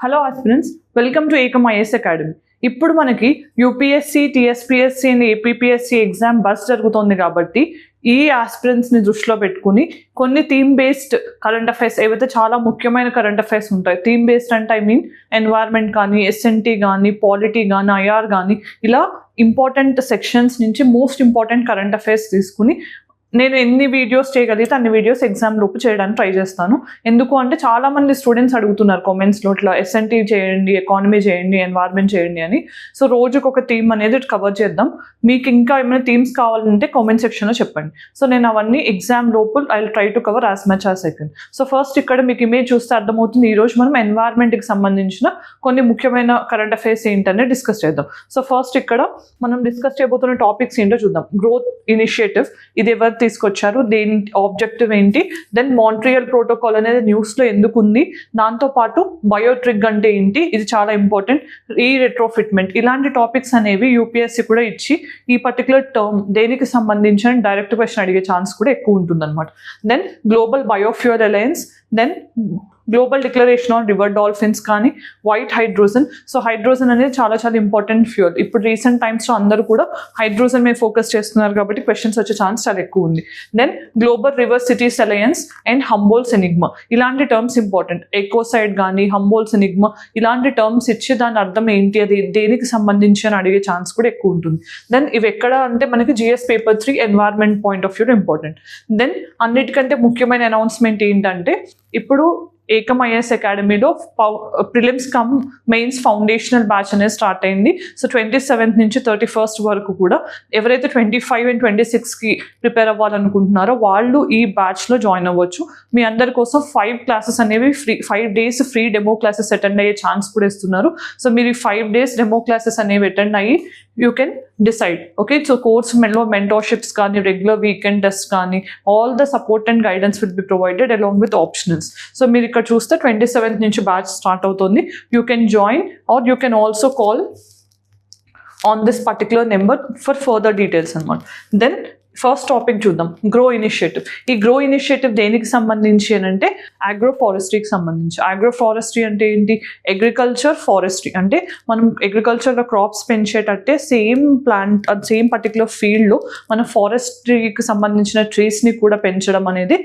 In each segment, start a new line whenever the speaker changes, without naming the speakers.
Hello aspirants, welcome to Ekam IAS academy. ఇప్పుడు మనకి UPSC, TSPSC and APPSC exam bus జరుగుతోంది కాబట్టి ఈ ఆస్పిరెంట్స్ని దృష్టిలో పెట్టుకుని కొన్ని థీమ్ బేస్డ్ కరెంట్ అఫైర్స్ ఏవైతే చాలా ముఖ్యమైన కరెంట్ అఫైర్స్ ఉంటాయి. థీమ్ బేస్డ్ అంటే ఎన్వైర్న్మెంట్ కానీ, ఎస్ఎన్టీ కానీ, పాలిటీ కానీ, ఐఆర్ కానీ, ఇలా ఇంపార్టెంట్ సెక్షన్స్ నుంచి మోస్ట్ ఇంపార్టెంట్ కరెంట్ అఫైర్స్ తీసుకుని నేను ఎన్ని వీడియోస్ చేయగలిగితే అన్ని వీడియోస్ ఎగ్జామ్ లోపు చేయడానికి ట్రై చేస్తాను. ఎందుకు అంటే చాలా మంది స్టూడెంట్స్ అడుగుతున్నారు కామెంట్స్లో, ఇట్లా ఎస్ఎన్టీ చేయండి, ఎకానమీ చేయండి, ఎన్వైర్న్మెంట్ చేయండి అని. సో రోజుకు ఒక థీమ్ అనేది కవర్ చేద్దాం. మీకు ఇంకా ఏమైనా థీమ్స్ కావాలంటే కామెంట్ సెక్షన్లో చెప్పండి. సో నేను అవన్నీ ఎగ్జామ్ లోపు I will try to cover as much as I can. So first ఇక్కడ మీకు ఇమేజ్ చూస్తే అర్థమవుతుంది. ఈరోజు మనం ఎన్వైర్న్మెంట్కి సంబంధించిన కొన్ని ముఖ్యమైన కరెంట్ అఫైర్స్ ఏంటనే డిస్కస్ చేద్దాం. సో ఫస్ట్ ఇక్కడ మనం డిస్కస్ చేయబోతున్న టాపిక్స్ ఏంటో చూద్దాం. గ్రోత్ ఇనిషియేటివ్, ఇది ఎవరు తీసుకొచ్చారు, దేని ఆబ్జెక్టివ్ ఏంటి, దెన్ మాంట్రియల్ ప్రోటోకాల్ అనేది న్యూస్లో ఎందుకు ఉంది, దాంతోపాటు బయోట్రిగ్ అంటే ఏంటి, ఇది చాలా ఇంపార్టెంట్, ఈ రెట్రోఫిట్మెంట్, ఇలాంటి టాపిక్స్ అనేవి యూపీఎస్సీ కూడా ఇచ్చి ఈ పర్టికులర్ టర్మ్ దేనికి సంబంధించిన డైరెక్ట్ క్వశ్చన్ అడిగే ఛాన్స్ కూడా ఎక్కువ ఉంటుంది అనమాట. Then global biofuel alliance, then global declaration on river dolphins కానీ, వైట్ హైడ్రోజన్. సో హైడ్రోజన్ అనేది చాలా చాలా ఇంపార్టెంట్ ఫ్యూయల్. ఇప్పుడు రీసెంట్ టైమ్స్లో అందరూ కూడా హైడ్రోజన్ మీద ఫోకస్ చేస్తున్నారు కాబట్టి క్వశ్చన్స్ వచ్చే ఛాన్స్ చాలా ఎక్కువ ఉంది. Then global river cities alliance and Humboldt's enigma, ఇలాంటి టర్మ్స్ ఇంపార్టెంట్. ఎకోసైడ్ కానీ, హంబోల్స్ ఎనిగ్మా, ఇలాంటి టర్మ్స్ ఇచ్చి దాని అర్థం ఏంటి, అది దేనికి సంబంధించి అని అడిగే ఛాన్స్ కూడా ఎక్కువ ఉంటుంది. దెన్ ఇవి ఎక్కడ అంటే మనకి GS paper 3 environment point of వ్యూలో ఇంపార్టెంట్. దెన్ అన్నిటికంటే ముఖ్యమైన అనౌన్స్మెంట్ ఏంటంటే, ఇప్పుడు ఏకమ్ ఐఏఎస్ అకాడమీలో prelims cum mains foundational batch అనేది స్టార్ట్ అయింది. సో 27th నుంచి 31st వరకు కూడా ఎవరైతే 25 and 26కి ప్రిపేర్ అవ్వాలనుకుంటున్నారో వాళ్ళు ఈ బ్యాచ్లో జాయిన్ అవ్వచ్చు. మీ అందరి కోసం 5 క్లాసెస్ అనేవి free, 5 days free demo classes attend అయ్యే ఛాన్స్ కూడా ఇస్తున్నారు. సో మీరు ఈ 5 days డెమో క్లాసెస్ అనేవి అటెండ్ అయ్యి you can decide. Okay, so కోర్స్లో మెంటర్షిప్స్ కానీ, రెగ్యులర్ వీకెండ్ టెస్ట్ కానీ, all the support and guidance will be provided along with optionals. So మీరు ఇక్కడ చూస్తే 27th నుంచి బ్యాచ్ స్టార్ట్ అవుతుంది. You can join or you can also call on this particular number for further details అనమాట. Then first topic చూద్దాం, grow initiative. ఈ grow initiative దేనికి సంబంధించి అని అంటే అగ్రో ఫారెస్ట్రీకి సంబంధించి. అగ్రో ఫారెస్ట్రీ అంటే ఏంటి, అగ్రికల్చర్ ఫారెస్ట్రీ అంటే మనం అగ్రికల్చర్లో క్రాప్స్ పెంచేటట్టే సేమ్ ప్లాంట్, సేమ్ పర్టికులర్ ఫీల్డ్లో మన ఫారెస్ట్రీకి సంబంధించిన ట్రీస్ని కూడా పెంచడం అనేది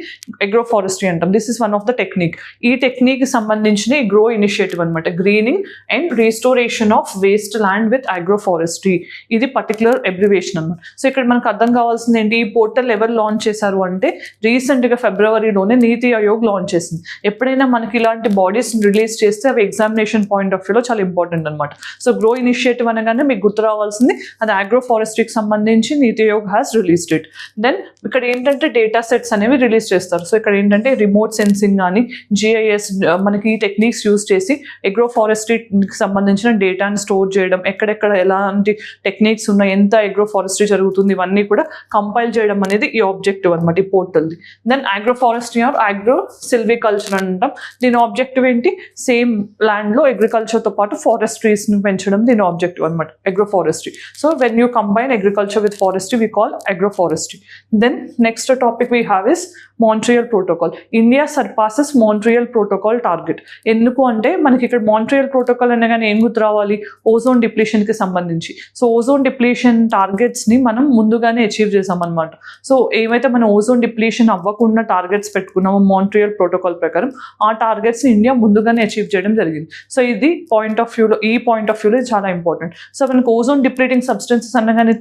అగ్రో ఫారెస్ట్రీ అంటాం. This is one of the technique. ఈ టెక్నిక్కి సంబంధించిన ఈ గ్రో ఇనిషియేటివ్ అనమాట. Greening and restoration of waste land with agro forestry, ఇది పర్టికులర్ అబ్రివేషన్ అనమాట. సో ఇక్కడ మనకు అర్థం కావాల్సింది ఏంటి, ఈ పోర్టల్ ఎవరు లాంచ్ చేశారు అంటే రీసెంట్గా ఫిబ్రవరిలోనే నీతి ఆయోగ్ లాంచ్ చేసింది. ఎప్పుడైనా మనకి ఇలాంటి బాడీస్ రిలీజ్ చేస్తే అవి ఎగ్జామినేషన్ పాయింట్ ఆఫ్ వ్యూలో చాలా ఇంపార్టెంట్ అనమాట. సో గ్రో ఇనిషియేటివ్ అనగానే మీకు గుర్తు రావాల్సింది అది అగ్రో ఫారెస్ట్రీకి సంబంధించి NITI Aayog has released it. Then ఇక్కడ ఏంటంటే డేటా సెట్స్ అనేవి రిలీజ్ చేస్తారు. సో ఇక్కడ ఏంటంటే రిమోట్ సెన్సింగ్ కానీ, జిఐఎస్, మనకి ఈ టెక్నిక్స్ యూజ్ చేసి అగ్రో ఫారెస్ట్రీకి సంబంధించిన డేటాని స్టోర్ చేయడం, ఎక్కడెక్కడ ఎలాంటి టెక్నిక్స్ ఉన్నాయి, ఎంత అగ్రో ఫారెస్ట్రీ జరుగుతుంది, ఇవన్నీ కూడా కంపైల్ చేయడం అనేది ఈ ఆబ్జెక్టివ్ అనమాట ఈ పోర్టల్ది. Then agro forestry or agro silviculture అంటాం. దీని ఆబ్జెక్టివ్ ఏంటి, సేమ్ ల్యాండ్లో అగ్రికల్చర్తో పాటు ఫారెస్ట్రీస్ని పెంచడం దీని ఆబ్జెక్టివ్ అనమాట agro forestry. So when you combine agriculture with forestry we call agro forestry. Then next topic we have is Montreal protocol. India surpasses Montreal protocol target. ఎందుకు అంటే మనకి ఇక్కడ మాంట్రియల్ ప్రోటోకాల్ అనగానే ఏం గుర్తు రావాలి, ఓజోన్ డిప్లీషన్కి సంబంధించి. సో ఓజోన్ డిప్లీషన్ టార్గెట్స్ని మనం ముందుగానే అచీవ్ చేసామన్నమాట. సో ఏమైతే మనం ఓజోన్ డిప్లీషన్ అవ్వకుండా టార్గెట్స్ పెట్టుకున్నామో మాంట్రియల్ ప్రోటోకాల్ ప్రకారం, ఆ టార్గెట్స్ని ఇండియా ముందుగానే అచీవ్ చేయడం జరిగింది. సో ఇది పాయింట్ ఆఫ్ వ్యూలో, ఈ పాయింట్ ఆఫ్ వ్యూలో చాలా ఇంపార్టెంట్. సో మనకు ఓజోన్ డిప్లీటింగ్ సబ్స్టెన్సెస్ అనగానే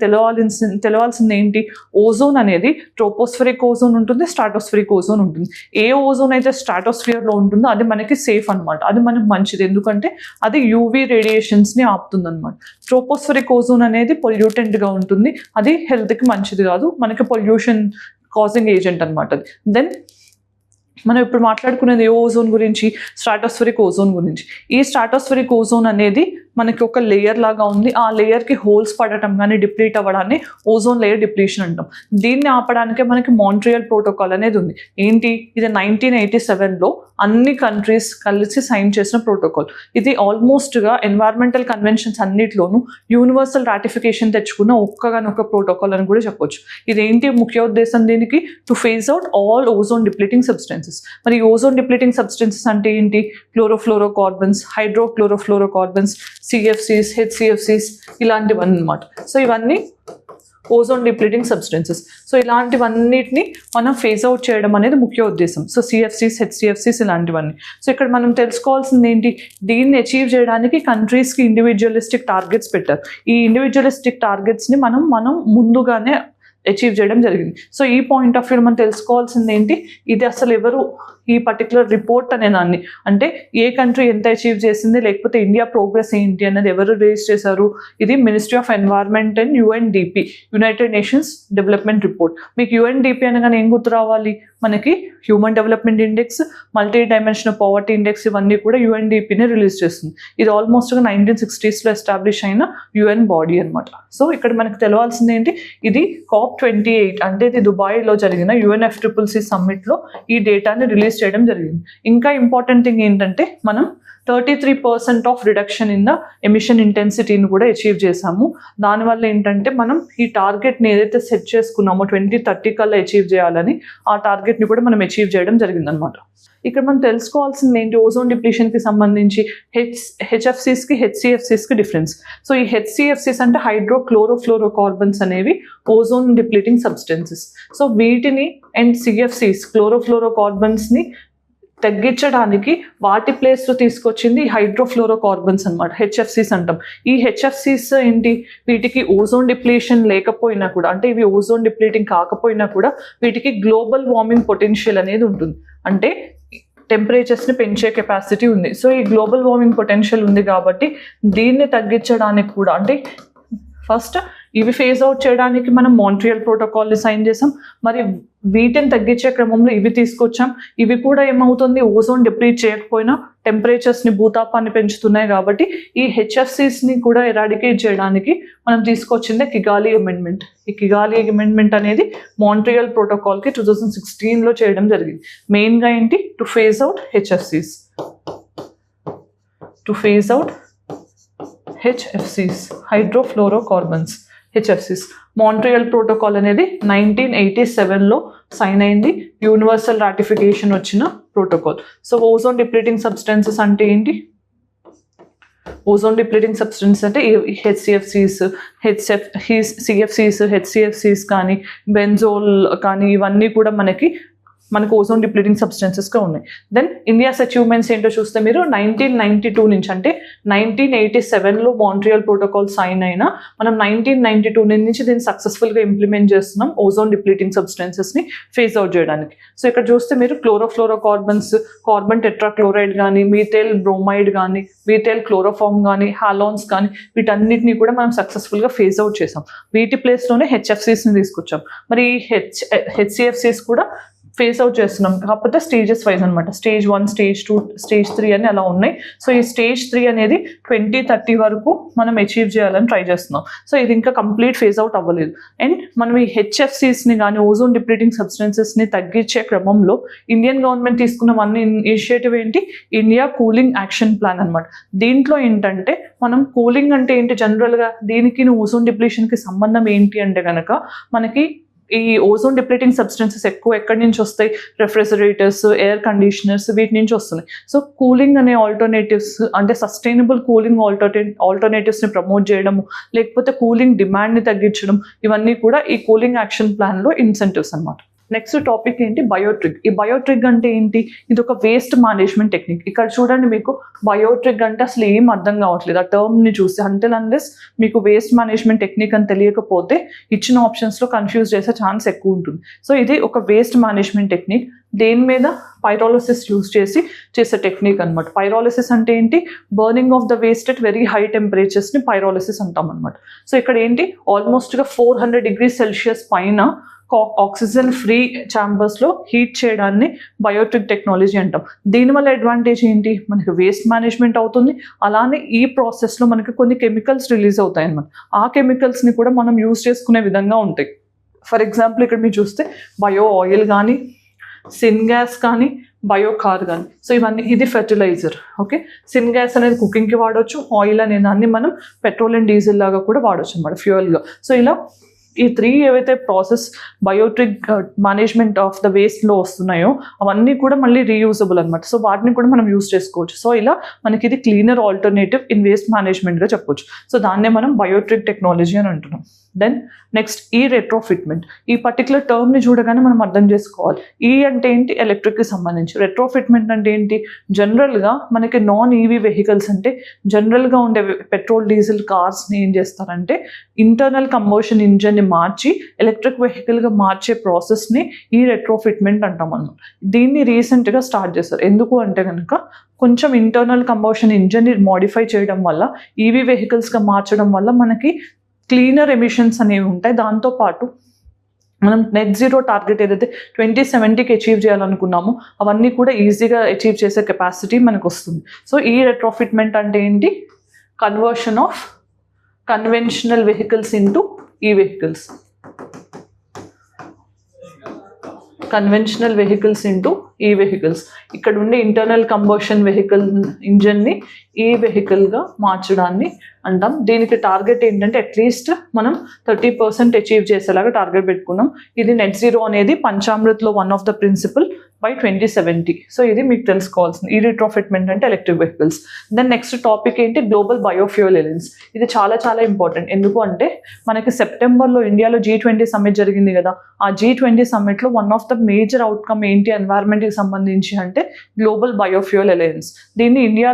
తెలవాల్సింది ఏంటి, ఓజోన్ అనేది ట్రోపోస్ఫెరిక్ ఓజోన్ ఉంటుంది, స్ట్రాటోస్ఫెరిక్ ఓజోన్ ఉంటుంది. ఏ ఓజోన్ అయితే స్ట్రాటోస్ఫియర్లో ఉంటుందో అది మనకి సేఫ్ అనమాట, అది మనకి మంచిది. ఎందుకంటే అది యూవీ రేడియేషన్స్ని ఆపుతుంది అనమాట. ట్రోపోస్ఫెరిక్ ఓజోన్ అనేది పొల్యూటెంట్గా ఉంటుంది, అది హెల్త్కి మంచిది కాదు, మనకి పొల్యూషన్ కాజింగ్ ఏజెంట్ అనమాట అది. దెన్ మనం ఇప్పుడు మాట్లాడుకునేది ఏ ఓజోన్ గురించి, స్ట్రాటోస్ఫెరిక్ ఓజోన్ గురించి. ఈ స్ట్రాటోస్ఫెరిక్ ఓజోన్ అనేది మనకి ఒక లేయర్ లాగా ఉంది. ఆ లేయర్కి హోల్స్ పడటం కానీ డిప్లీట్ అవ్వడాన్ని ఓజోన్ లేయర్ డిప్లీషన్ అంటాం. దీన్ని ఆపడానికే మనకి మాంట్రియల్ ప్రోటోకాల్ అనేది ఉంది. ఏంటి ఇది 1987లో అన్ని కంట్రీస్ కలిసి సైన్ చేసిన ప్రోటోకాల్. ఇది ఆల్మోస్ట్గా ఎన్వైర్మెంటల్ కన్వెన్షన్స్ అన్నిట్లోనూ యూనివర్సల్ రాటిఫికేషన్ తెచ్చుకున్న ఒక్కగానొక్క ప్రోటోకాల్ అని కూడా చెప్పొచ్చు. ఇదేంటి ముఖ్య ఉద్దేశం దీనికి? To phase out all ozone depleting substances. మరి ఓజోన్ డిప్లీటింగ్ సబ్స్టెన్సెస్ అంటే ఏంటి? క్లోరోఫ్లోరోకార్బన్స్, హైడ్రోక్లోరోఫ్లోరోకార్బన్స్, CFCs, HCFCs ఇలాంటివన్నీ అనమాట. సో ఇవన్నీ ఓజోన్ డిప్లీటింగ్ సబ్స్టెన్సెస్. సో ఇలాంటివన్నిటిని మనం ఫేజ్ అవుట్ చేయడం అనేది ముఖ్య ఉద్దేశం. సో CFCs, HCFCs ఇలాంటివన్నీ. సో ఇక్కడ మనం తెలుసుకోవాల్సింది ఏంటి? దీన్ని అచీవ్ చేయడానికి కంట్రీస్కి ఇండివిజువలిస్టిక్ టార్గెట్స్ పెట్టారు. ఈ ఇండివిజువలిస్టిక్ టార్గెట్స్ని మనం ముందుగానే అచీవ్ చేయడం జరిగింది. సో ఈ పాయింట్ ఆఫ్ వ్యూ మనం తెలుసుకోవాల్సింది ఏంటి? ఇది అసలు ఎవరు ఈ పర్టికులర్ రిపోర్ట్ అనే దాన్ని, అంటే ఏ కంట్రీ ఎంత అచీవ్ చేసింది, లేకపోతే ఇండియా ప్రోగ్రెస్ ఏంటి అన్నది ఎవరు రిలీజ్ చేశారు? ఇది ministry of environment and UNDP, United nations development report. మీకు UNDP అనగానే ఏం గుర్తు రావాలి? మనకి human development index, multi dimensional poverty index ఇవన్నీ కూడా UNDPని రిలీజ్ చేస్తుంది. ఇది ఆల్మోస్ట్గా 1960sలో ఎస్టాబ్లిష్ అయిన UN బాడీ అనమాట. సో ఇక్కడ మనకు తెలవాల్సింది ఏంటి? ఇది COP28 అంటే ఇది దుబాయ్లో జరిగిన UNFCCC సమ్మిట్లో ఈ డేటాని రిలీజ్ చేయడం జరిగింది. ఇంకా ఇంపార్టెంట్ థింగ్ ఏంటంటే మనం 33% of reduction in the emission ఇంటెన్సిటీని కూడా అచీవ్ చేసాము. దానివల్ల ఏంటంటే మనం ఈ టార్గెట్ని ఏదైతే సెట్ చేసుకున్నామో 2030 కల్లా అచీవ్ చేయాలని, ఆ టార్గెట్ని కూడా మనం అచీవ్ చేయడం జరిగిందనమాట. ఇక్కడ మనం తెలుసుకోవాల్సింది ఏంటి? ఓజోన్ డిప్లీషన్కి సంబంధించి HFCsకి HCFCsకి డిఫరెన్స్. సో ఈ HCFCs అంటే హైడ్రోక్లోరోఫ్లోరోకార్బన్స్ అనేవి ఓజోన్ డిప్లీటింగ్ సబ్స్టెన్సెస్. సో వీటిని అండ్ CFCs క్లోరోఫ్లోరోకార్బన్స్ని తగ్గించడానికి వాటి ప్లేస్లో తీసుకొచ్చింది హైడ్రోఫ్లోరోకార్బన్స్ అనమాట, HFCs అంటాం. ఈ HFCs ఏంటి? వీటికి ఓజోన్ డిప్లీషన్ లేకపోయినా కూడా, అంటే ఇవి ఓజోన్ డిప్లీటింగ్ కాకపోయినా కూడా వీటికి గ్లోబల్ వార్మింగ్ పొటెన్షియల్ అనేది ఉంటుంది. అంటే టెంపరేచర్స్ని పెంచే కెపాసిటీ ఉంది. సో ఈ గ్లోబల్ వార్మింగ్ పొటెన్షియల్ ఉంది కాబట్టి దీన్ని తగ్గించడానికి కూడా, అంటే ఫస్ట్ ఇవి ఫేజ్ అవుట్ చేయడానికి మనం మాంట్రియల్ ప్రోటోకాల్ని సైన్ చేసాం. మరి వీటిని తగ్గించే క్రమంలో ఇవి తీసుకొచ్చాం. ఇవి కూడా ఏమవుతుంది? ఓజోన్ డిప్లీట్ చేయకపోయినా టెంపరేచర్స్ని, భూతాపాన్ని పెంచుతున్నాయి కాబట్టి ఈ HFCsని కూడా ఎరాడికేట్ చేయడానికి మనం తీసుకొచ్చిందే కిగాలి అమెండ్మెంట్. ఈ కిగాలి అమెండ్మెంట్ అనేది మాంట్రియల్ ప్రోటోకాల్కి 2016లో చేయడం జరిగింది. మెయిన్గా ఏంటి? To phase out HFCs, to phase out HFCs, హైడ్రోఫ్లోరోకార్బన్స్, HFCs. Montreal protocol అనేది 1987లో సైన్ అయింది. యూనివర్సల్ రాటిఫికేషన్ వచ్చిన protocol. So ozone depleting substances అంటే ఏంటి? ఓజోన్ డిప్లీటింగ్ సబ్స్టెన్స్ అంటే HCFCs, CFCs, HCFCs కానీ బెంజోల్ కానీ ఇవన్నీ కూడా మనకు ఓజోన్ డిప్లీటింగ్ సబ్స్టెన్సెస్గా ఉన్నాయి. దెన్ ఇండియాస్ అచీవ్మెంట్స్ ఏంటో చూస్తే మీరు 1992 నుంచి, అంటే 1987లో మాంట్రియల్ ప్రోటోకాల్ సైన్ అయినా మనం 1992 నుంచి దీన్ని సక్సెస్ఫుల్గా ఇంప్లిమెంట్ చేస్తున్నాం ఓజోన్ డిప్లీటింగ్ సబ్స్టెన్సెస్ని ఫేజ్ అవుట్ చేయడానికి. సో ఇక్కడ చూస్తే మీరు క్లోరోఫ్లోరోకార్బన్స్, కార్బన్ టెట్రాక్లోరైడ్ కానీ, మీథైల్ బ్రోమైడ్ కానీ, మీథైల్ క్లోరోఫార్మ్ కానీ, హాలోన్స్ కానీ వీటన్నిటిని కూడా మనం సక్సెస్ఫుల్గా ఫేజ్ అవుట్ చేసాం. వీటి ప్లేస్లోనే HFCsని తీసుకొచ్చాం. మరి HCFCs కూడా ఫేస్ అవుట్ చేస్తున్నాం, కాకపోతే స్టేజెస్ వైజ్ అనమాట. స్టేజ్ 1, స్టేజ్ 2, స్టేజ్ 3 అని అలా ఉన్నాయి. సో ఈ స్టేజ్ 3 అనేది 2030 వరకు మనం అచీవ్ చేయాలని ట్రై చేస్తున్నాం. సో ఇది ఇంకా కంప్లీట్ ఫేజ్ అవుట్ అవ్వలేదు. అండ్ మనం ఈ HFCsని కానీ ఓజోన్ డిప్లీటింగ్ సబ్స్టెన్సెస్ని తగ్గించే క్రమంలో ఇండియన్ గవర్నమెంట్ తీసుకున్న వన్ ఇనిషియేటివ్ ఏంటి? ఇండియా కూలింగ్ యాక్షన్ ప్లాన్ అనమాట. దీంట్లో ఏంటంటే మనం కూలింగ్ అంటే ఏంటి జనరల్గా, దీనికి ఓజోన్ డిప్లీషన్కి సంబంధం ఏంటి అంటే కనుక మనకి ఈ ఓజోన్ డిప్లీటింగ్ సబ్స్టెన్సెస్ ఎక్కువ ఎక్కడి నుంచి వస్తాయి? రెఫ్రిజరేటర్స్, ఎయిర్ కండిషనర్స్, వీటి నుంచి వస్తున్నాయి. సో కూలింగ్ అనే ఆల్టర్నేటివ్స్, అంటే సస్టైనబుల్ కూలింగ్ ఆల్టర్నేటివ్స్ని ప్రమోట్ చేయడము, లేకపోతే కూలింగ్ డిమాండ్ని తగ్గించడం, ఇవన్నీ కూడా ఈ కూలింగ్ యాక్షన్ ప్లాన్లో ఇన్సెంటివ్స్ అనమాట. నెక్స్ట్ టాపిక్ ఏంటి? బయోట్రిగ్. ఈ బయోట్రిగ్ అంటే ఏంటి? ఇది ఒక వేస్ట్ మేనేజ్మెంట్ టెక్నిక్. ఇక్కడ చూడండి, మీకు బయోట్రిగ్ అంటే అసలు ఏం అర్థం కావట్లేదు ఆ టర్మ్ని చూసి. అంటిల్ అన్లెస్ మీకు వేస్ట్ మేనేజ్మెంట్ టెక్నిక్ అని తెలియకపోతే ఇచ్చిన ఆప్షన్స్లో కన్ఫ్యూజ్ చేసే ఛాన్స్ ఎక్కువ ఉంటుంది. సో ఇది ఒక వేస్ట్ మేనేజ్మెంట్ టెక్నిక్. దేని మీద? పైరాలిసిస్ యూజ్ చేసే టెక్నిక్ అనమాట. పైరాలిసిస్ అంటే ఏంటి? Burning of the waste at very high టెంపరేచర్స్ని పైరాలిసిస్ అంటాం అనమాట. సో ఇక్కడ ఏంటి? ఆల్మోస్ట్గా 400 degrees Celsius పైన ఆక్సిజన్ ఫ్రీ ఛాంబర్స్లో హీట్ చేయడాన్ని బయోట్రిక్ టెక్నాలజీ అంటాం. దీనివల్ల అడ్వాంటేజ్ ఏంటి, మనకి వేస్ట్ మేనేజ్మెంట్ అవుతుంది, అలానే ఈ ప్రాసెస్లో మనకి కొన్ని కెమికల్స్ రిలీజ్ అవుతాయి అన్నమాట. ఆ కెమికల్స్ని కూడా మనం యూజ్ చేసుకునే విధంగా ఉంటాయి. ఫర్ ఎగ్జాంపుల్ ఇక్కడ మీరు చూస్తే బయో ఆయిల్ కానీ, సిన్ గ్యాస్ కానీ, బయోకార్ కానీ, సో ఇవన్నీ ఇది ఫెర్టిలైజర్. ఓకే, సిన్ గ్యాస్ అనేది కుకింగ్కి వాడవచ్చు, ఆయిల్ అనే దాన్ని మనం పెట్రోల్ అండ్ డీజిల్ లాగా కూడా వాడవచ్చు అన్నమాట, ఫ్యూయల్గా. సో ఇలా ఈ 3 ఏవైతే ప్రాసెస్ బయోట్రిక్ మేనేజ్మెంట్ ఆఫ్ ద వేస్ట్లో వస్తున్నాయో అవన్నీ కూడా మళ్ళీ రీయూజబుల్ అనమాట. సో వాటిని కూడా మనం యూజ్ చేసుకోవచ్చు. సో ఇలా మనకి ఇది క్లీనర్ ఆల్టర్నేటివ్ ఇన్ వేస్ట్ మేనేజ్మెంట్గా చెప్పొచ్చు. సో దాన్నే మనం బయోట్రిక్ టెక్నాలజీ అని అంటున్నాం. దెన్ నెక్స్ట్ ఈ రెట్రోఫిట్మెంట్. ఈ పర్టికులర్ టర్మ్ని చూడగానే మనం అర్థం చేసుకోవాలి. ఈ అంటే ఏంటి, ఎలక్ట్రిక్కి సంబంధించి. రెట్రోఫిట్మెంట్ అంటే ఏంటి, జనరల్గా మనకి నాన్ ఈవీ వెహికల్స్ అంటే జనరల్గా ఉండే పెట్రోల్ డీజిల్ కార్స్ని ఏం చేస్తారంటే ఇంటర్నల్ కంబషన్ ఇంజన్ని మార్చి ఎలక్ట్రిక్ వెహికల్గా మార్చే ప్రాసెస్ని ఈ రెట్రోఫిట్మెంట్ అంటాం అన్నమాట. దీన్ని రీసెంట్గా స్టార్ట్ చేస్తారు. ఎందుకు అంటే కనుక కొంచెం ఇంటర్నల్ కంబషన్ ఇంజన్ని మోడిఫై చేయడం వల్ల, ఈవీ వెహికల్స్గా మార్చడం వల్ల మనకి క్లీనర్ ఎమిషన్స్ అనేవి ఉంటాయి. దాంతోపాటు మనం నెట్ జీరో టార్గెట్ ఏదైతే 2070కి అచీవ్ చేయాలనుకున్నామో అవన్నీ కూడా ఈజీగా అచీవ్ చేసే కెపాసిటీ మనకు వస్తుంది. సో ఈ రెట్రోఫిట్మెంట్ అంటే ఏంటి, conversion of conventional vehicles into ఈ వెహికల్స్. కన్వెన్షనల్ వెహికల్స్ ఇంటూ ఈ వెహికల్స్. ఇక్కడ ఉండే ఇంటర్నల్ కంబషన్ వెహికల్ ఇంజన్ని ఈ వెహికల్గా మార్చడాన్ని అంటాం. దీనికి టార్గెట్ ఏంటంటే అట్లీస్ట్ మనం 30% అచీవ్ చేసేలాగా టార్గెట్ పెట్టుకున్నాం. ఇది నెట్ జీరో అనేది పంచామృత్లో one of the principal by 2070. So ఇది మీకు తెలుసుకోవాల్సింది. ఈ రెట్రోఫిట్మెంట్ అంటే electric vehicles. Then next topic ఏంటి, గ్లోబల్ బయోఫ్యూయల్ ఎలయన్స్. ఇది చాలా చాలా ఇంపార్టెంట్. ఎందుకు అంటే మనకి సెప్టెంబర్లో ఇండియాలో G20 సమ్మిట్ జరిగింది కదా. ఆ G20 సమ్మిట్లో one of the major outcome ఏంటి ఎన్వైర్న్మెంట్కి సంబంధించి అంటే గ్లోబల్ బయోఫ్యూయల్ ఎలయన్స్. దీన్ని ఇండియా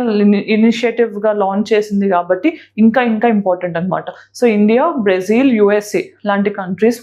ఇనిషియేటివ్గా లాంచ్ చేసింది కాబట్టి ఇంకా ఇంకా ఇంపార్టెంట్ అనమాట. సో ఇండియా, బ్రెజిల్, USA లాంటి కంట్రీస్,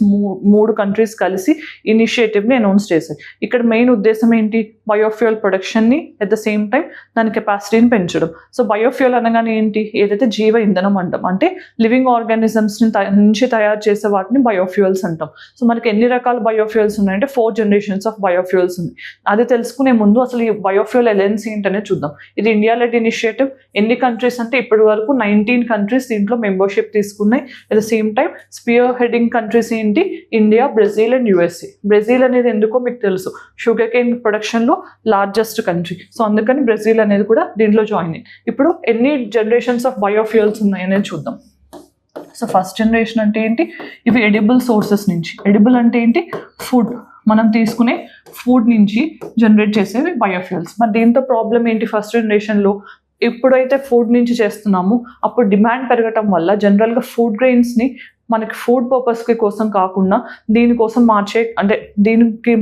3 కంట్రీస్ కలిసి ఇనిషియేటివ్ని అనౌన్స్ చేశాయి. ఇక్కడ మెయిన్ ఉద్దేశం ఏంటి, బయోఫ్యూయల్ ప్రొడక్షన్ని అట్ ద సేమ్ టైం దాని కెపాసిటీని పెంచడం. సో బయోఫ్యూయల్ అనగానే ఏంటి, ఏదైతే జీవ ఇంధనం అంటాం, అంటే లివింగ్ ఆర్గానిజమ్స్ని నుంచి తయారు చేసే వాటిని బయోఫ్యూయల్స్ అంటాం. సో మనకి ఎన్ని రకాల బయోఫ్యూయల్స్ ఉన్నాయంటే 4 జనరేషన్స్ ఆఫ్ బయోఫ్యూయల్స్ ఉన్నాయి. అది తెలుసుకునే ముందు అసలు ఈ బయోఫ్యూయల్ ఎలయన్స్ ఏంటనే చూద్దాం. ఇది ఇండియా లెడ్ ఇనిషియేటివ్. ఎన్ని కంట్రీస్ అంటే ఇప్పటి వరకు 19 కంట్రీస్ దీంట్లో మెంబర్షిప్ తీసుకున్నాయి. At the same time spearheading countries ఏంటి, India, Brazil and USA. Brazil అనేది ఎందుకో మీకు తెలుసు, షుగర్ కేన్ ప్రొడక్షన్లో లార్జెస్ట్ కంట్రీ. సో అందుకని బ్రెజిల్ అనేది కూడా దీంట్లో జాయిన్ అయ్యింది. ఇప్పుడు ఎన్ని జనరేషన్స్ ఆఫ్ బయోఫ్యూయల్స్ ఉన్నాయనేది చూద్దాం. సో ఫస్ట్ జనరేషన్ అంటే ఏంటి, ఇవి ఎడిబుల్ సోర్సెస్ నుంచి. ఎడిబుల్ అంటే ఏంటి, ఫుడ్, మనం తీసుకునే ఫుడ్ నుంచి జనరేట్ చేసేవి బయోఫ్యూయల్స్. మరి దీంతో ప్రాబ్లం ఏంటి, ఫస్ట్ జనరేషన్లో ఎప్పుడైతే ఫుడ్ నుంచి చేస్తున్నామో అప్పుడు డిమాండ్ పెరగటం వల్ల జనరల్గా ఫుడ్ గ్రెయిన్స్ని మనకి ఫుడ్ పర్పస్కి కోసం కాకుండా దీనికోసం మార్చే, అంటే దీనికి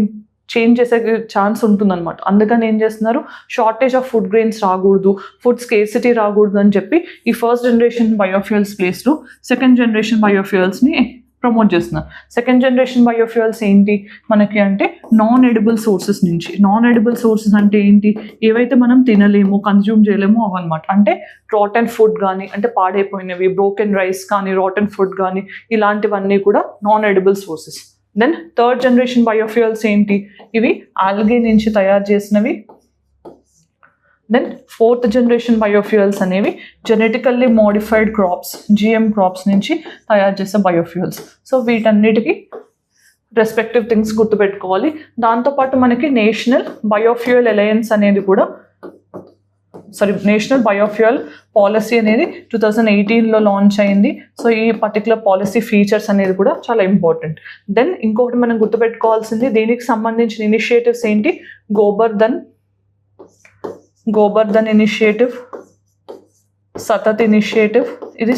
చేంజ్ చేసే ఛాన్స్ ఉంటుందన్నమాట. అందుకని ఏం చేస్తున్నారు, షార్టేజ్ ఆఫ్ ఫుడ్ గ్రెయిన్స్ రాకూడదు, ఫుడ్ స్కేర్సిటీ రాకూడదు అని చెప్పి ఈ ఫస్ట్ జనరేషన్ బయోఫ్యూయల్స్ ప్లేస్లో సెకండ్ జనరేషన్ బయోఫ్యూయల్స్ని ప్రమోట్ చేస్తున్నారు. సెకండ్ జనరేషన్ బయోఫ్యూయల్స్ ఏంటి మనకి అంటే నాన్ ఎడిబుల్ సోర్సెస్ నుంచి. నాన్ ఎడిబుల్ సోర్సెస్ అంటే ఏంటి, ఏవైతే మనం తినలేము, కన్జ్యూమ్ చేయలేము అవన్నమాట. అంటే రాటన్ ఫుడ్ కానీ, అంటే పాడైపోయినవి, బ్రోకెన్ రైస్ కానీ, రాటన్ ఫుడ్ కానీ, ఇలాంటివన్నీ కూడా non edible sources. Then third generation biofuels ఏంటి, ఇవి ఆల్గే నుంచి తయారు చేసినవి. దెన్ ఫోర్త్ జనరేషన్ బయోఫ్యూయల్స్ అనేవి genetically modified crops, GM crops నుంచి తయారు చేసే బయోఫ్యూయల్స్. సో వీటన్నిటికీ రెస్పెక్టివ్ థింగ్స్ గుర్తుపెట్టుకోవాలి. దాంతోపాటు మనకి నేషనల్ బయోఫ్యూయల్ అలయన్స్ అనేది కూడా, నేషనల్ బయోఫ్యూయల్ పాలసీ అనేది 2018లో లాంచ్ అయింది. సో ఈ పర్టికులర్ పాలసీ ఫీచర్స్ అనేది కూడా చాలా ఇంపార్టెంట్. దెన్ ఇంకొకటి మనం గుర్తుపెట్టుకోవాల్సింది, దీనికి సంబంధించిన ఇనిషియేటివ్స్ ఏంటి, గోబర్ధన్ ఇనిషియేటివ్, సతత్ ఇనిషియేటివ్. ఇది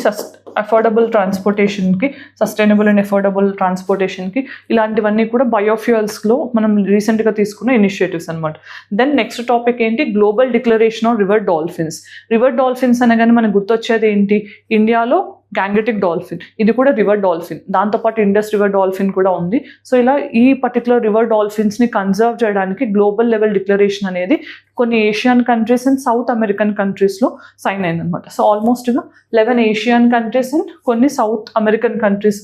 అఫోర్డబుల్ ట్రాన్స్పోర్టేషన్కి, సస్టైనబుల్ అండ్ అఫోర్డబుల్ ట్రాన్స్పోర్టేషన్కి, ఇలాంటివన్నీ కూడా బయోఫ్యూయల్స్లో మనం రీసెంట్గా తీసుకున్న ఇనిషియేటివ్స్ అనమాట. దెన్ నెక్స్ట్ టాపిక్ ఏంటి, global declaration on river dolphins. River dolphins అనగానే మనకు గుర్తొచ్చేది ఏంటి, ఇండియాలో గ్యాంగెటిక్ డాల్ఫిన్, ఇది కూడా రివర్ డాల్ఫిన్. దాంతోపాటు ఇండస్ రివర్ డాల్ఫిన్ కూడా ఉంది. సో ఇలా ఈ పర్టికులర్ రివర్ డాల్ఫిన్స్ని కన్జర్వ్ చేయడానికి గ్లోబల్ లెవెల్ డిక్లరేషన్ అనేది కొన్ని Asian countries and south American కంట్రీస్లో సైన్ అయిందనమాట. సో ఆల్మోస్ట్గా 11 ఏషియన్ కంట్రీస్ అండ్ కొన్ని సౌత్ అమెరికన్ కంట్రీస్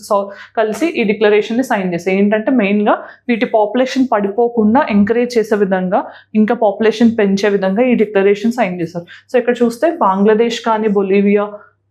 కలిసి ఈ డిక్లరేషన్ని సైన్ చేశాయి. ఏంటంటే మెయిన్గా వీటి పాపులేషన్ పడిపోకుండా ఎంకరేజ్ చేసే విధంగా, ఇంకా పాపులేషన్ పెంచే విధంగా ఈ డిక్లరేషన్ సైన్ చేశారు. సో ఇక్కడ చూస్తే బంగ్లాదేశ్ కానీ, Bolivia,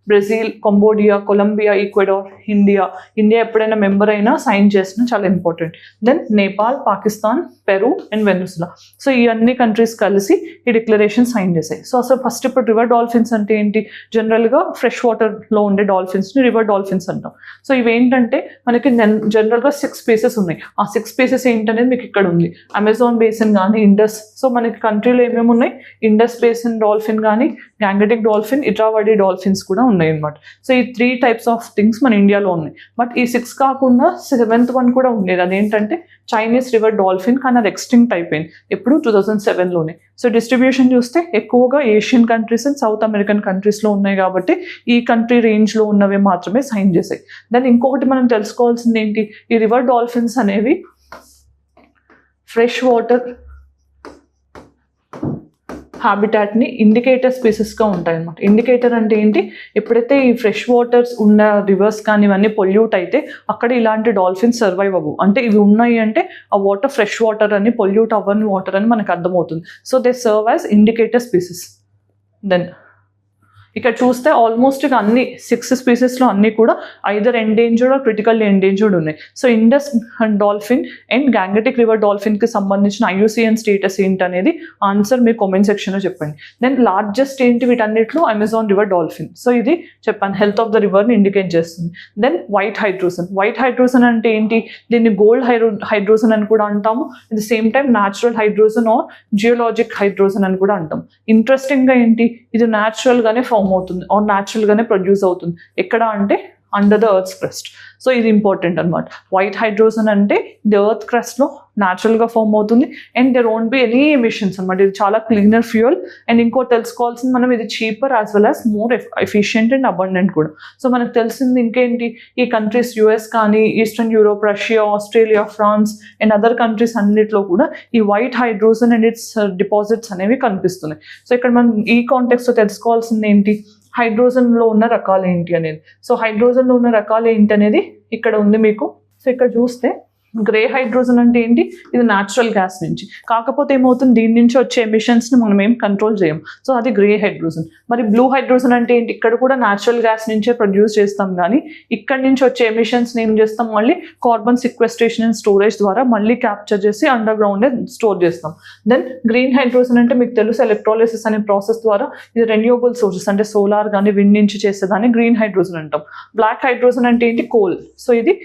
Brazil, Cambodia, Colombia, Ecuador, India ఎప్పుడైనా మెంబర్ అయినా సైన్ చేసిన చాలా important. Then Nepal, Pakistan, Peru and Venezuela. So ఈ అన్ని కంట్రీస్ కలిసి ఈ డిక్లరేషన్ సైన్ చేశాయి. సో అసలు ఫస్ట్ ఇప్పుడు రివర్ డాల్ఫిన్స్ అంటే ఏంటి? జనరల్గా ఫ్రెష్ వాటర్లో ఉండే డాల్ఫిన్స్ని రివర్ డాల్ఫిన్స్ అంటాం. సో ఇవేంటంటే మనకి జనరల్గా 6 స్పీసెస్ ఉన్నాయి. ఆ 6 స్పీసెస్ ఏంటనేది మీకు ఇక్కడ ఉంది. అమెజాన్ బేసిన్ కానీ, ఇండస్. సో మనకి కంట్రీలో ఏమేమి ఉన్నాయి? ఇండస్ బేసిన్ డాల్ఫిన్ కానీ, గ్యాంగెటిక్ డాల్ఫిన్, ఇట్రావడి డాల్ఫిన్స్ కూడా ఉన్నాయి అనమాట. సో ఈ 3 టైప్స్ ఆఫ్ థింగ్స్ మన ఇండియాలో ఉన్నాయి. బట్ ఈ 6 కాకుండా 7th వన్ కూడా ఉండేది. అదేంటంటే చైనీస్ రివర్ డాల్ఫిన్, కానీ అది ఎక్స్టింక్ట్ అయిపోయింది ఎప్పుడు 2007లోనే. సో డిస్ట్రిబ్యూషన్ చూస్తే ఎక్కువగా Asian countries and south American కంట్రీస్లో ఉన్నాయి కాబట్టి ఈ కంట్రీ రేంజ్లో ఉన్నవి మాత్రమే సైన్ చేశాయి. దాన్ని ఇంకొకటి మనం తెలుసుకోవాల్సింది ఏంటి? ఈ రివర్ డాల్ఫిన్స్ అనేవి ఫ్రెష్ వాటర్ హ్యాబిటాట్ని ఇండికేటర్ స్పీసెస్గా ఉంటాయి అన్నమాట. ఇండికేటర్ అంటే ఏంటి? ఎప్పుడైతే ఈ ఫ్రెష్ వాటర్స్ ఉన్న రివర్స్ కానీ ఇవన్నీ పొల్యూట్ అయితే అక్కడ ఇలాంటి డాల్ఫిన్స్ సర్వైవ్ అవ్వవు. అంటే ఇవి ఉన్నాయి అంటే ఆ వాటర్ ఫ్రెష్ వాటర్ అని, పొల్యూట్ అవ్వని వాటర్ అని మనకు అర్థమవుతుంది. So they serve as indicator species. Then ఇక్కడ చూస్తే ఆల్మోస్ట్ అన్ని 6 స్పీసెస్లో అన్నీ కూడా either endangered or critically endangered ఉన్నాయి. So Indus dolphin and Gangetic river డాల్ఫిన్కి సంబంధించిన IUCN స్టేటస్ ఏంటనేది ఆన్సర్ మీ కామెంట్ సెక్షన్లో చెప్పండి. దెన్ లార్జెస్ట్ ఏంటి వీటన్నిటిలో? Amazon river dolphin. సో ఇది చెప్పాను, హెల్త్ ఆఫ్ ద రివర్ని ఇండికేట్ చేస్తుంది. దెన్ వైట్ హైడ్రోజన్ అంటే ఏంటి? దీన్ని గోల్డ్ హైడ్రోజన్ అని కూడా అంటాము. At the same time natural hydrogen or geologic hydrogen అని కూడా అంటాం. ఇంట్రెస్టింగ్గా ఏంటి? ఇది న్యాచురల్గానే ఫామ్ అవుతుంది ఆర్ న్యాచురల్గానే ప్రొడ్యూస్ అవుతుంది. ఎక్కడ అంటే under the earth crust. So ఇది ఇంపార్టెంట్ అనమాట. వైట్ హైడ్రోజన్ అంటే ది ఎర్త్ క్రస్ట్లో న్యాచురల్గా ఫామ్ అవుతుంది and there won't be any emissions అనమాట. ఇది చాలా క్లీనర్ ఫ్యూయల్. అండ్ ఇంకోటి తెలుసుకోవాల్సింది మనం, ఇది cheaper as well as more efficient and abundant కూడా. సో మనకు తెలిసింది ఇంకేంటి? ఈ కంట్రీస్ US కానీ, eastern Europe, Russia, Australia, France and other countries అన్నిట్లో కూడా ఈ white hydrogen and its deposits అనేవి కనిపిస్తున్నాయి. సో ఇక్కడ మనం ఈ కాంటెక్స్లో తెలుసుకోవాల్సింది ఏంటి? హైడ్రోజన్లో ఉన్న రకాలు ఏంటి అనేది. సో హైడ్రోజన్లో ఉన్న రకాలు ఏంటి అనేది ఇక్కడ ఉంది మీకు. సో ఇక్కడ చూస్తే గ్రే హైడ్రోజన్ అంటే ఏంటి? ఇది న్యాచురల్ గ్యాస్ నుంచి, కాకపోతే ఏమవుతుంది? దీని నుంచి వచ్చే ఎమిషన్స్ని మనం ఏం కంట్రోల్ చేయం. సో అది గ్రే హైడ్రోజన్. మరి బ్లూ హైడ్రోజన్ అంటే ఏంటి? ఇక్కడ కూడా న్యాచురల్ గ్యాస్ నుంచే ప్రొడ్యూస్ చేస్తాం, కానీ ఇక్కడ నుంచి వచ్చే ఎమిషన్స్ని ఏం చేస్తాం? మళ్ళీ కార్బన్ సిక్వెస్ట్రేషన్ అండ్ స్టోరేజ్ ద్వారా మళ్ళీ క్యాప్చర్ చేసి అండర్ గ్రౌండే స్టోర్ చేస్తాం. దెన్ గ్రీన్ హైడ్రోజన్ అంటే మీకు తెలుసు, ఎలక్ట్రాలిసిస్ అనే ప్రాసెస్ ద్వారా ఇది రెన్యూవబుల్ సోర్సెస్ అంటే సోలార్ కానీ విండ్ నుంచి చేసేదాన్ని గ్రీన్ హైడ్రోజన్ అంటాం. బ్లాక్ హైడ్రోజన్ అంటే ఏంటి? కోల్. సో ఇది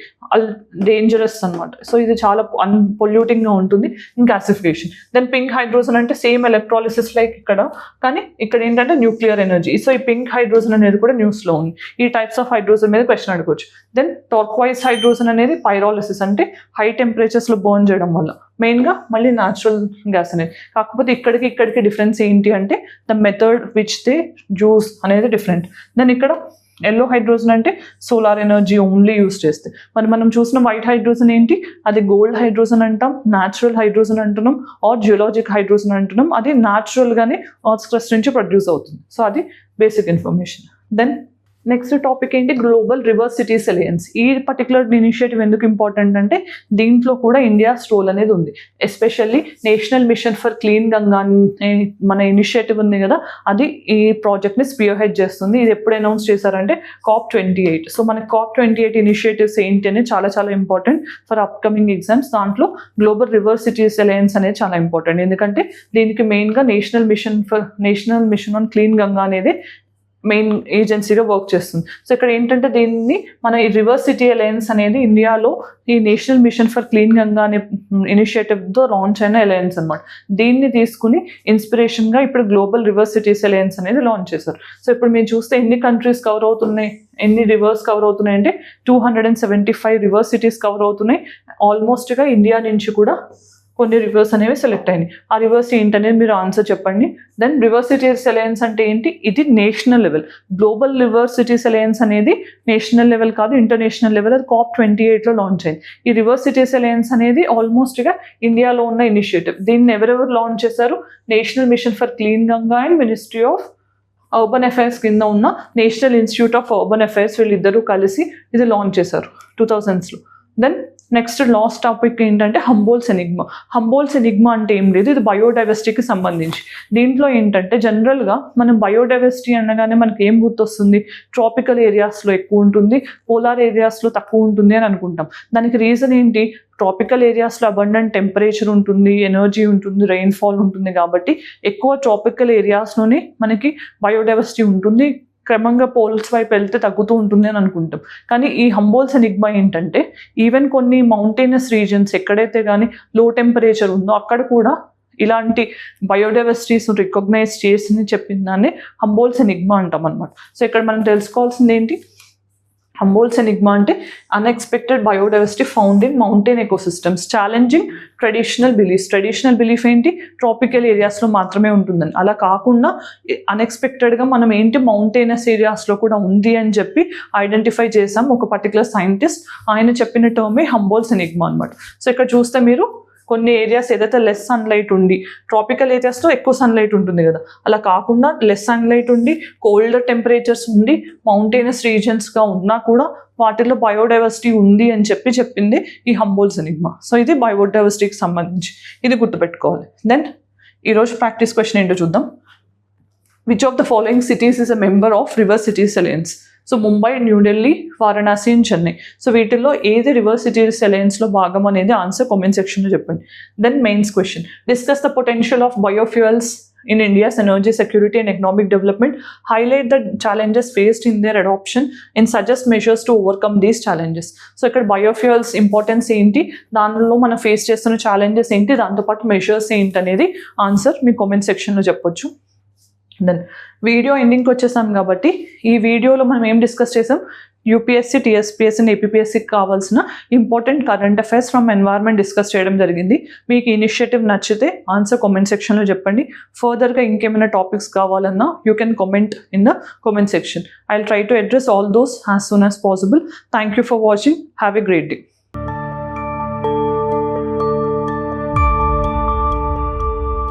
డేంజరస్ అనమాట. సో ఇది చాలా అన్పొల్యూటింగ్గా ఉంటుంది, గ్యాసిఫికేషన్. దెన్ పింక్ హైడ్రోజన్ అంటే సేమ్ ఎలక్ట్రాలిసిస్ లైక్ ఇక్కడ, కానీ ఇక్కడ ఏంటంటే న్యూక్లియర్ ఎనర్జీ. సో ఈ పింక్ హైడ్రోజన్ అనేది కూడా న్యూస్లో ఉంది. ఈ టైప్స్ ఆఫ్ హైడ్రోజన్ మీద క్వశ్చన్ అడగవచ్చు. దెన్ టర్క్వైజ్ హైడ్రోజన్ అనేది పైరాలిసిస్ అంటే హై టెంపరేచర్స్లో బర్న్ చేయడం వల్ల, మెయిన్గా మళ్ళీ న్యాచురల్ గ్యాస్ అనేది. కాకపోతే ఇక్కడికి డిఫరెన్స్ ఏంటి అంటే the method which they use అనేది డిఫరెంట్. దెన్ ఇక్కడ ఎల్లో హైడ్రోజన్ అంటే సోలార్ ఎనర్జీ ఓన్లీ యూస్ చేస్తే. మరి మనం చూసిన వైట్ హైడ్రోజన్ ఏంటి? అది గోల్డ్ హైడ్రోజన్ అంటాం, న్యాచురల్ హైడ్రోజన్ అంటున్నాం ఆర్ జియోలాజిక్ హైడ్రోజన్ అంటున్నాం. అది న్యాచురల్గానే ఎర్త్ క్రస్ట్ నుంచి ప్రొడ్యూస్ అవుతుంది. సో అది basic information. Then next topic ఏంటి? Global river cities alliance. ఈ పర్టికులర్ ఇనిషియేటివ్ ఎందుకు ఇంపార్టెంట్ అంటే దీంట్లో కూడా ఇండియాస్ రోల్ అనేది ఉంది. Especially national mission for clean Ganga మన ఇనిషియేటివ్ ఉంది కదా, అది ఈ ప్రాజెక్ట్ని స్పియర్ హెడ్ చేస్తుంది. ఇది ఎప్పుడు అనౌన్స్ చేశారంటే COP28. సో మనకి COP28 ఇనిషియేటివ్స్ ఏంటి అనేది చాలా చాలా ఇంపార్టెంట్ ఫర్ అప్కమింగ్ ఎగ్జామ్స్. దాంట్లో గ్లోబల్ రివర్ సిటీస్ అలయన్స్ అనేది చాలా ఇంపార్టెంట్, ఎందుకంటే దీనికి మెయిన్గా national mission on clean Ganga అనేది మెయిన్ ఏజెన్సీగా వర్క్ చేస్తుంది. సో ఇక్కడ ఏంటంటే దీన్ని మన ఈ రివర్ సిటీ అలయన్స్ అనేది ఇండియాలో ఈ national mission for clean Ganga అనే ఇనిషియేటివ్తో లాంచ్ అయిన అలయన్స్ అనమాట. దీన్ని తీసుకుని ఇన్స్పిరేషన్గా ఇప్పుడు గ్లోబల్ రివర్ సిటీస్ అలయన్స్ అనేది లాంచ్ చేశారు. సో ఇప్పుడు మీరు చూస్తే ఎన్ని కంట్రీస్ కవర్ అవుతున్నాయి, ఎన్ని రివర్స్ కవర్ అవుతున్నాయి అంటే 275 రివర్ సిటీస్ కవర్ అవుతున్నాయి. ఆల్మోస్ట్గా ఇండియా నుంచి కూడా కొన్ని రివర్స్ అనేవి సెలెక్ట్ అయినాయి. ఆ రివర్స్ ఏంటనేది మీరు ఆన్సర్ చెప్పండి. దెన్ రివర్స్ సిటీస్ అలయన్స్ అంటే ఏంటి? ఇది national level. Global reverse cities alliance అనేది నేషనల్ లెవెల్ కాదు, ఇంటర్నేషనల్ లెవెల్. అది COP28లో లాంచ్ అయింది. ఈ రివర్స్ సిటీస్ అలయన్స్ అనేది ఆల్మోస్ట్గా ఇండియాలో ఉన్న ఇనిషియేటివ్. దీన్ని ఎవరెవరు లాంచ్ చేశారు? National mission for clean Ganga and ministry of urban affairs కింద ఉన్న national institute of urban affairs వీళ్ళిద్దరూ కలిసి ఇది లాంచ్ చేశారు 2000s. Then next last topic ఏంటంటే హంబోల్ట్స్ ఎనిగ్మా. హంబోల్ట్స్ ఎనిగ్మా అంటే ఏం లేదు, ఇది బయోడైవర్సిటీకి సంబంధించి. దీంట్లో ఏంటంటే జనరల్గా మనం బయోడైవర్సిటీ అనగానే మనకి ఏం గుర్తొస్తుంది? ట్రాపికల్ ఏరియాస్లో ఎక్కువ ఉంటుంది, పోలార్ ఏరియాస్లో తక్కువ ఉంటుంది అని అనుకుంటాం. దానికి రీజన్ ఏంటి? ట్రాపికల్ ఏరియాస్లో అబండెంట్ టెంపరేచర్ ఉంటుంది, ఎనర్జీ ఉంటుంది, రెయిన్ఫాల్ ఉంటుంది. కాబట్టి ఎక్కువ ట్రాపికల్ ఏరియాస్లోనే మనకి బయోడైవర్సిటీ ఉంటుంది. క్రమంగా పోల్స్ వైపు వెళ్తే తగ్గుతూ ఉంటుంది అని అనుకుంటాం. కానీ ఈ హంబోల్ట్స్ ఎనిగ్మా ఏంటంటే ఈవెన్ కొన్ని మౌంటైనస్ రీజన్స్ ఎక్కడైతే కానీ లో టెంపరేచర్ ఉందో అక్కడ కూడా ఇలాంటి బయోడైవర్సిటీస్ రికగ్నైజ్ చేసి చెప్పిన దాన్ని హంబోల్ట్స్ ఎనిగ్మా అంటాం అనమాట. సో ఇక్కడ మనం తెలుసుకోవాల్సింది ఏంటి? హంబోల్ట్స్ ఎనిగ్మా అంటే unexpected biodiversity found in mountain ecosystems challenging traditional beliefs. Traditional belief ఏంటి? ట్రాపికల్ ఏరియాస్లో మాత్రమే ఉంటుందని. అలా కాకుండా అన్ఎక్స్పెక్టెడ్గా మనం ఏంటి మౌంటైనస్ ఏరియాస్లో కూడా ఉంది అని చెప్పి ఐడెంటిఫై చేసాం ఒక పర్టికులర్ సైంటిస్ట్. ఆయన చెప్పిన టర్మే హంబోల్ట్స్ ఎనిగ్మా అనమాట. సో ఇక్కడ చూస్తే మీరు కొన్ని ఏరియాస్ ఏదైతే లెస్ సన్లైట్ ఉండి, ట్రాపికల్ ఏరియాస్లో ఎక్కువ సన్లైట్ ఉంటుంది కదా, అలా కాకుండా లెస్ సన్లైట్ ఉండి కోల్డర్ టెంపరేచర్స్ ఉండి మౌంటైనస్ రీజన్స్గా ఉన్నా కూడా వాటిల్లో బయోడైవర్సిటీ ఉంది అని చెప్పింది ఈ హంబోల్ట్స్ ఎనిగ్మా. సో ఇది బయోడైవర్సిటీకి సంబంధించి, ఇది గుర్తుపెట్టుకోవాలి. దెన్ ఈరోజు ప్రాక్టీస్ క్వశ్చన్ ఏంటో చూద్దాం. Which of the following cities is a member of river cities alliance? So Mumbai, New Delhi, Varanasi and Chennai. So వీటిల్లో ఏది రివర్ సిటీస్ అలయన్స్లో భాగం అనేది ఆన్సర్ కామెంట్ సెక్షన్లో చెప్పండి. Then mains question, discuss the potential of biofuels in India's energy security and economic development, highlight the challenges faced in their adoption and suggest measures to overcome these challenges. So ఇక్కడ biofuels importance ఏంటి, దానిలో మనం face చేస్తున్న challenges ఏంటి, దాంతోపాటు measures ఏంటి అనేది answer మీ కామెంట్ సెక్షన్లో చెప్పొచ్చు. దెన్ వీడియో ఎండింగ్కి వచ్చేసాం కాబట్టి ఈ వీడియోలో మనం ఏం డిస్కస్ చేసాం? యూపీఎస్సీ, టీఎస్పీఎస్సీ అండ్ ఏపీపీఎస్సీకి కావాల్సిన important current affairs from environment discuss చేయడం జరిగింది. మీకు ఇనిషియేటివ్ నచ్చితే ఆన్సర్ కామెంట్ సెక్షన్లో చెప్పండి. ఫర్దర్గా ఇంకేమైనా టాపిక్స్ కావాలన్నా you can comment in the comment section. I will try to address all those as soon as possible. Thank you for watching. Have a great day.